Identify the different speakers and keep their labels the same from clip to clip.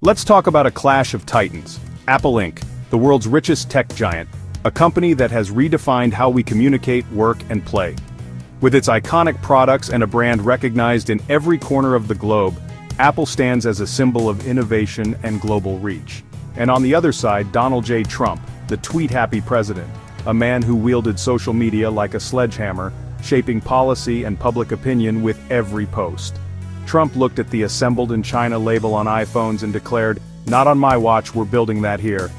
Speaker 1: Let's talk about a clash of titans. Apple Inc., the world's richest tech giant, a company that has redefined how we communicate, work, and play. With its iconic products and a brand recognized in every corner of the globe, Apple stands as a symbol of innovation and global reach. And on the other side, Donald J. Trump, the tweet-happy president, a man who wielded social media like a sledgehammer, shaping policy and public opinion with every post. Trump looked at the assembled in China label on iPhones and declared, "Not on my watch, we're building that here."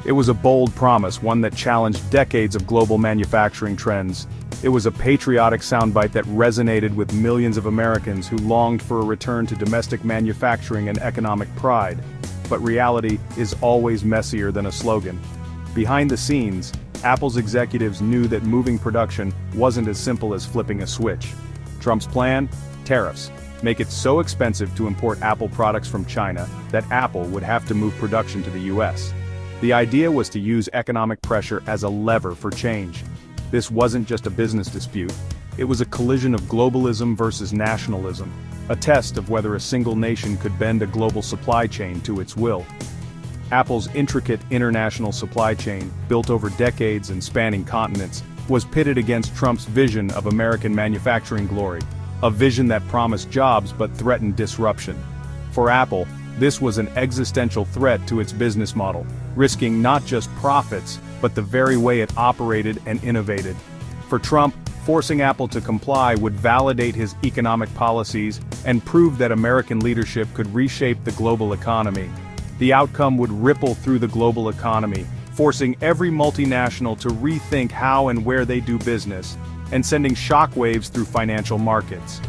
Speaker 1: It was a bold promise, one that challenged decades of global manufacturing trends. It was a patriotic soundbite that resonated with millions of Americans who longed for a return to domestic manufacturing and economic pride. But reality is always messier than a slogan. Behind the scenes, Apple's executives knew that moving production wasn't as simple as flipping a switch. Trump's plan? Tariffs. Make it so expensive to import Apple products from China that Apple would have to move production to the US. The idea was to use economic pressure as a lever for change. This wasn't just a business dispute. It was a collision of globalism versus nationalism, a test of whether a single nation could bend a global supply chain to its will. Apple's intricate international supply chain, built over decades and spanning continents, was pitted against Trump's vision of American manufacturing glory, a vision that promised jobs but threatened disruption. For Apple, this was an existential threat to its business model, risking not just profits, but the very way it operated and innovated. For Trump, forcing Apple to comply would validate his economic policies and prove that American leadership could reshape the global economy. The outcome would ripple through the global economy, forcing every multinational to rethink how and where they do business, and sending shockwaves through financial markets.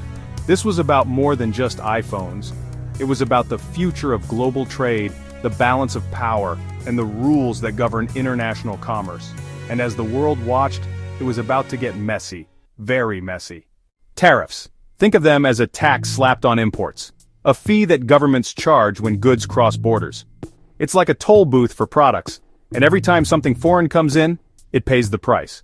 Speaker 1: This was about more than just iPhones. It was about the future of global trade, the balance of power, and the rules that govern international commerce. And as the world watched, it was about to get messy, very messy. Tariffs. Think of them as a tax slapped on imports. A fee that governments charge when goods cross borders. It's like a toll booth for products, and every time something foreign comes in, it pays the price.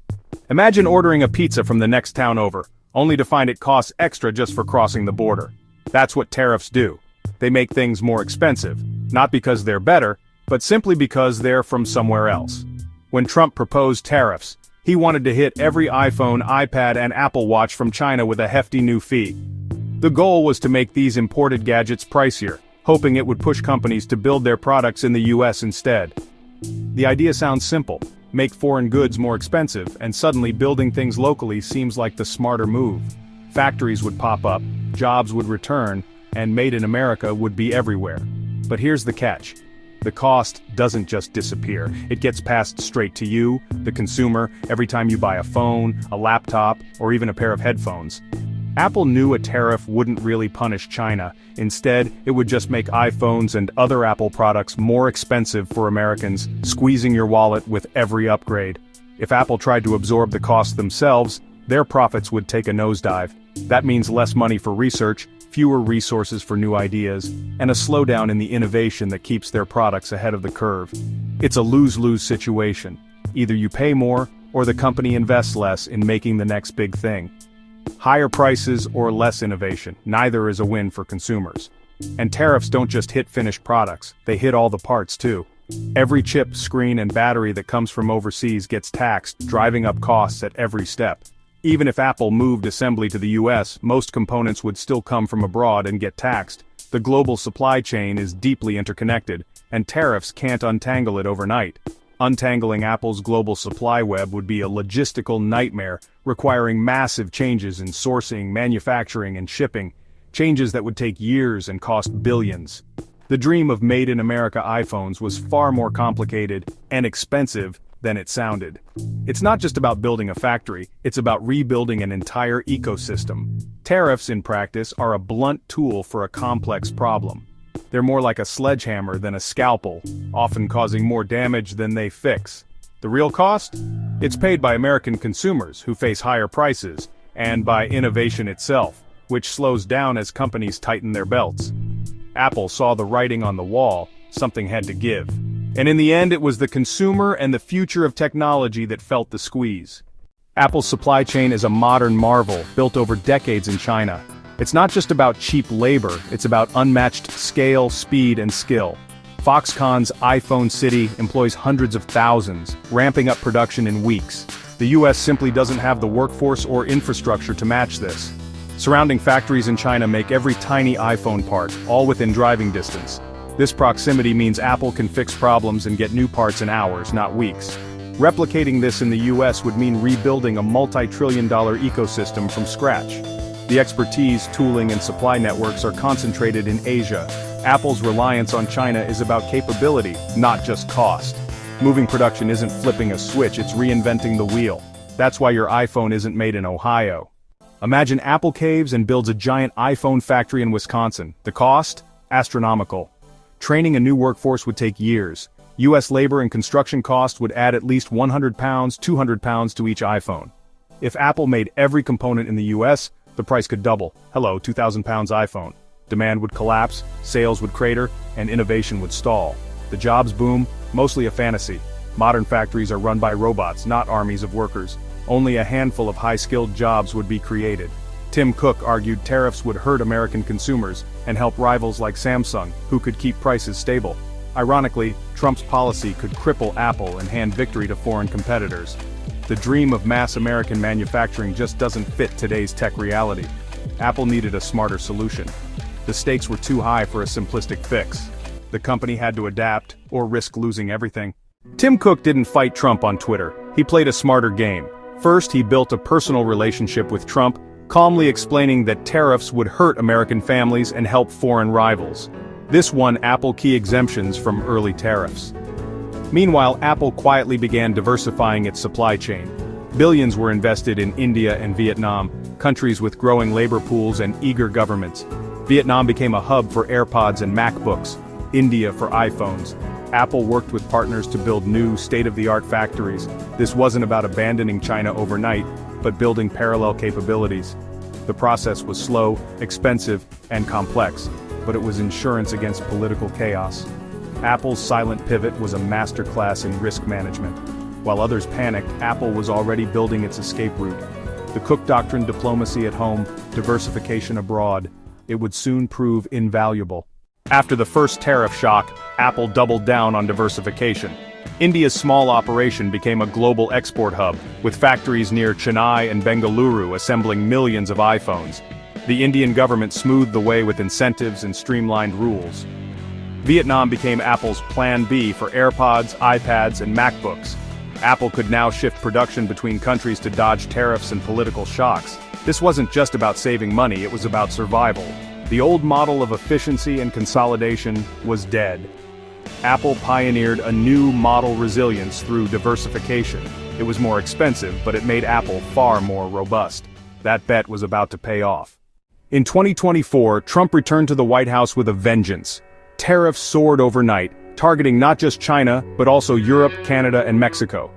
Speaker 1: Imagine ordering a pizza from the next town over, only to find it costs extra just for crossing the border. That's what tariffs do. They make things more expensive, not because they're better, but simply because they're from somewhere else. When Trump proposed tariffs, he wanted to hit every iPhone, iPad, and Apple Watch from China with a hefty new fee. The goal was to make these imported gadgets pricier, hoping it would push companies to build their products in the US instead. The idea sounds simple. Make foreign goods more expensive, and suddenly building things locally seems like the smarter move. Factories would pop up, jobs would return, and Made in America would be everywhere. But here's the catch. The cost doesn't just disappear. It gets passed straight to you, the consumer, every time you buy a phone, a laptop, or even a pair of headphones. Apple knew a tariff wouldn't really punish China. Instead, it would just make iPhones and other Apple products more expensive for Americans, squeezing your wallet with every upgrade. If Apple tried to absorb the costs themselves, their profits would take a nosedive. That means less money for research, fewer resources for new ideas, and a slowdown in the innovation that keeps their products ahead of the curve. It's a lose-lose situation. Either you pay more, or the company invests less in making the next big thing. Higher prices or less innovation, neither is a win for consumers. And tariffs don't just hit finished products, they hit all the parts too. Every chip, screen, and battery that comes from overseas gets taxed, driving up costs at every step. Even if Apple moved assembly to the US, most components would still come from abroad and get taxed. The global supply chain is deeply interconnected, and tariffs can't untangle it overnight. Untangling Apple's global supply web would be a logistical nightmare, requiring massive changes in sourcing, manufacturing, and shipping, changes that would take years and cost billions. The dream of Made in America iPhones was far more complicated and expensive than it sounded. It's not just about building a factory, it's about rebuilding an entire ecosystem. Tariffs, in practice, are a blunt tool for a complex problem. They're more like a sledgehammer than a scalpel, often causing more damage than they fix. The real cost? It's paid by American consumers who face higher prices, and by innovation itself, which slows down as companies tighten their belts. Apple saw the writing on the wall, something had to give. And in the end, it was the consumer and the future of technology that felt the squeeze. Apple's supply chain is a modern marvel, built over decades in China. It's not just about cheap labor, it's about unmatched scale, speed, and skill. Foxconn's iPhone City employs hundreds of thousands, ramping up production in weeks. The US simply doesn't have the workforce or infrastructure to match this. Surrounding factories in China make every tiny iPhone part, all within driving distance. This proximity means Apple can fix problems and get new parts in hours, not weeks. Replicating this in the US would mean rebuilding a multi-trillion-dollar ecosystem from scratch. The expertise, tooling, and supply networks are concentrated in Asia. Apple's reliance on China is about capability, not just cost. Moving production isn't flipping a switch, it's reinventing the wheel. That's why your iPhone isn't made in Ohio. Imagine Apple caves and builds a giant iPhone factory in Wisconsin. The cost? Astronomical. Training a new workforce would take years. US labor and construction cost would add at least 100 pounds, 200 pounds to each iPhone. If Apple made every component in the US, the price could double. Hello, 2,000 pounds iPhone. Demand would collapse, sales would crater, and innovation would stall. The jobs boom, mostly a fantasy. Modern factories are run by robots, not armies of workers. Only a handful of high-skilled jobs would be created. Tim Cook argued tariffs would hurt American consumers and help rivals like Samsung, who could keep prices stable. Ironically, Trump's policy could cripple Apple and hand victory to foreign competitors. The dream of mass American manufacturing just doesn't fit today's tech reality. Apple needed a smarter solution. The stakes were too high for a simplistic fix. The company had to adapt, or risk losing everything. Tim Cook didn't fight Trump on Twitter. He played a smarter game. First, he built a personal relationship with Trump, calmly explaining that tariffs would hurt American families and help foreign rivals. This won Apple key exemptions from early tariffs. Meanwhile, Apple quietly began diversifying its supply chain. Billions were invested in India and Vietnam, countries with growing labor pools and eager governments. Vietnam became a hub for AirPods and MacBooks, India for iPhones. Apple worked with partners to build new, state-of-the-art factories. This wasn't about abandoning China overnight, but building parallel capabilities. The process was slow, expensive, and complex, but it was insurance against political chaos. Apple's silent pivot was a masterclass in risk management. While others panicked, Apple was already building its escape route. The Cook Doctrine, diplomacy at home, diversification abroad. It would soon prove invaluable. After the first tariff shock, Apple doubled down on diversification. India's small operation became a global export hub, with factories near Chennai and Bengaluru assembling millions of iPhones. The Indian government smoothed the way with incentives and streamlined rules. Vietnam became Apple's Plan B for AirPods, iPads, and MacBooks. Apple could now shift production between countries to dodge tariffs and political shocks. This wasn't just about saving money, it was about survival. The old model of efficiency and consolidation was dead. Apple pioneered a new model resilience through diversification. It was more expensive, but it made Apple far more robust. That bet was about to pay off. In 2024, Trump returned to the White House with a vengeance. Tariffs soared overnight, targeting not just China, but also Europe, Canada, and Mexico.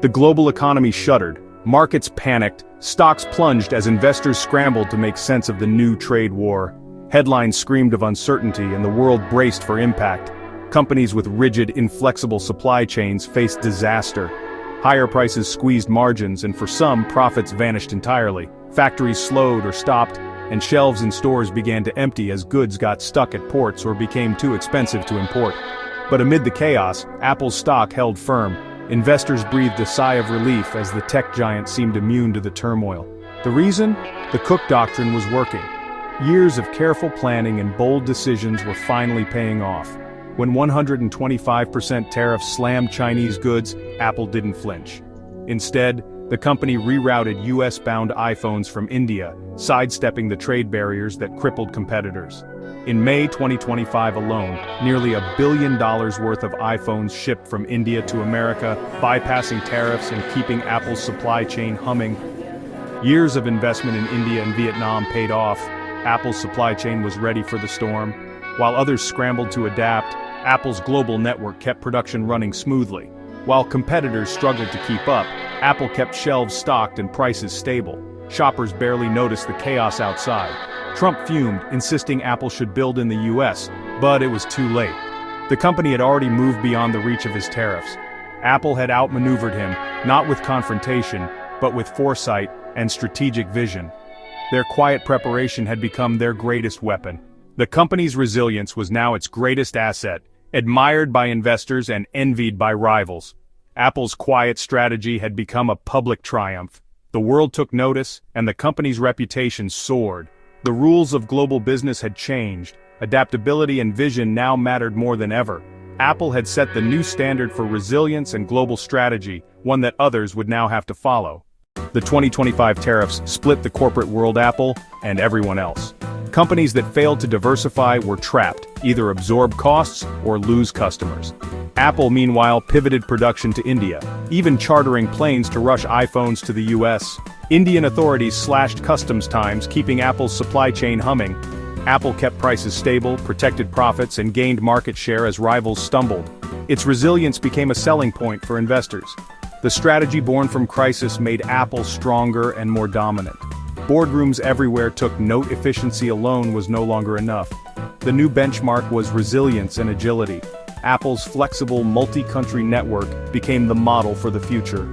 Speaker 1: The global economy shuddered, markets panicked, stocks plunged as investors scrambled to make sense of the new trade war. Headlines screamed of uncertainty and the world braced for impact. Companies with rigid, inflexible supply chains faced disaster. Higher prices squeezed margins, and for some, profits vanished entirely. Factories slowed or stopped, and shelves in stores began to empty as goods got stuck at ports or became too expensive to import. But amid the chaos, Apple's stock held firm. Investors breathed a sigh of relief as the tech giant seemed immune to the turmoil. The reason? The Cook Doctrine was working. Years of careful planning and bold decisions were finally paying off. When 125% tariffs slammed Chinese goods, Apple didn't flinch. Instead, the company rerouted US-bound iPhones from India, sidestepping the trade barriers that crippled competitors. In May 2025 alone, nearly $1 billion worth of iPhones shipped from India to America, bypassing tariffs and keeping Apple's supply chain humming. Years of investment in India and Vietnam paid off. Apple's supply chain was ready for the storm. While others scrambled to adapt, Apple's global network kept production running smoothly. While competitors struggled to keep up, Apple kept shelves stocked and prices stable. Shoppers barely noticed the chaos outside. Trump fumed, insisting Apple should build in the US, but it was too late. The company had already moved beyond the reach of his tariffs. Apple had outmaneuvered him, not with confrontation, but with foresight and strategic vision. Their quiet preparation had become their greatest weapon. The company's resilience was now its greatest asset, Admired by investors and envied by rivals, Apple's quiet strategy had become a public triumph. The world took notice, and the company's reputation soared. The rules of global business had changed. Adaptability and vision now mattered more than ever. Apple had set the new standard for resilience and global strategy, one that others would now have to follow. The 2025 tariffs split the corporate world, Apple and everyone else. Companies that failed to diversify were trapped, either absorb costs or lose customers. Apple, meanwhile, pivoted production to India, even chartering planes to rush iPhones to the US. Indian authorities slashed customs times, keeping Apple's supply chain humming. Apple kept prices stable, protected profits, and gained market share as rivals stumbled. Its resilience became a selling point for investors. The strategy born from crisis made Apple stronger and more dominant. Boardrooms everywhere took note efficiency alone was no longer enough. The new benchmark was resilience and agility. Apple's flexible multi-country network became the model for the future.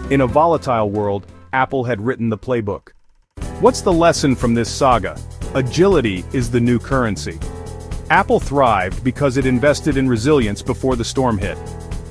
Speaker 1: In a volatile world, Apple had written the playbook. What's the lesson from this saga? Agility is the new currency. Apple thrived because it invested in resilience before the storm hit.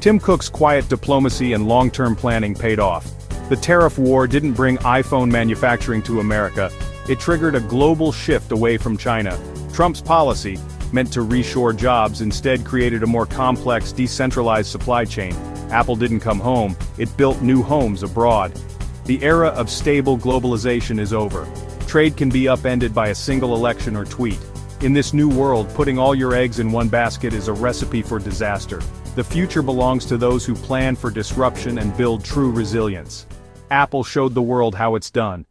Speaker 1: Tim Cook's quiet diplomacy and long-term planning paid off. The tariff war didn't bring iPhone manufacturing to America, it triggered a global shift away from China. Trump's policy, meant to reshore jobs, instead created a more complex, decentralized supply chain. Apple didn't come home, it built new homes abroad. The era of stable globalization is over. Trade can be upended by a single election or tweet. In this new world, putting all your eggs in one basket is a recipe for disaster. The future belongs to those who plan for disruption and build true resilience. Apple showed the world how it's done.